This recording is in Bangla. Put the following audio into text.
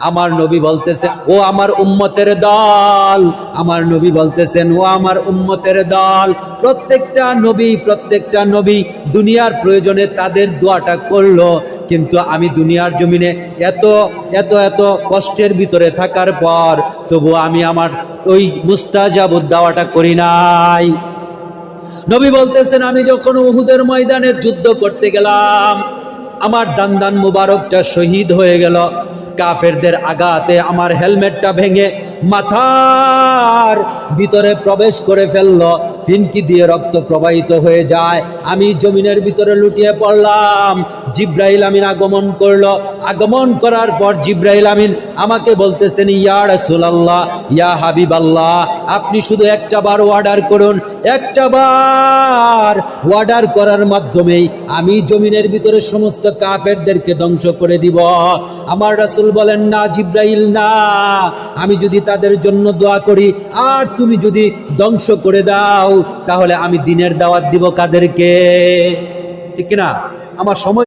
আমার নবী বলতেছেন ও আমার উম্মতের দল, আমার নবী বলতেছেন ও আমার উম্মতের দল। প্রত্যেকটা নবী দুনিয়ার প্রয়োজনে তাদের দোয়াটা করলো, কিন্তু আমি দুনিয়ার জমিনে এত এত এত কষ্টের ভিতরে থাকার পর তবু আমি আমার ওই মুস্তাজাবুদ দাওয়াটা করি নাই। নবী বলতেছেন আমি যখন উহুদের ময়দানে যুদ্ধ করতে গেলাম, আমার দান মুবারকটা শহীদ হয়ে গেল। কাফেরদের আঘাতে আমার হেলমেটটা ভেঙে মাথার ভিতরে প্রবেশ করে ফেলল, ফিনকি দিয়ে রক্ত প্রবাহিত হয়ে যায়। আমি জমিনের ভিতরে লুটিয়ে পড়লাম। জিব্রাইল আমিন আগমন করলো। আগমন করার পর জিব্রাইল আমিন আমাকে বলতেছেন ইয়া রাসূলুল্লাহ, ইয়া হাবিবাল্লাহ, আপনি শুধু একটা বার অর্ডার করুন, একটা বার অর্ডার করার মাধ্যমেই আমি জমিনের ভিতরে সমস্ত কাফেরদেরকে ধ্বংস করে দিব। আমার রাসূল বলেন না জিব্রাইল না, আমি যদি তাদের জন্য দোয়া করি আর তুমি যদি ধ্বংস করে দাও তাহলে আমি দ্বীনের দাওয়াত দিব কাদেরকে? ঠিক না? আমার সময়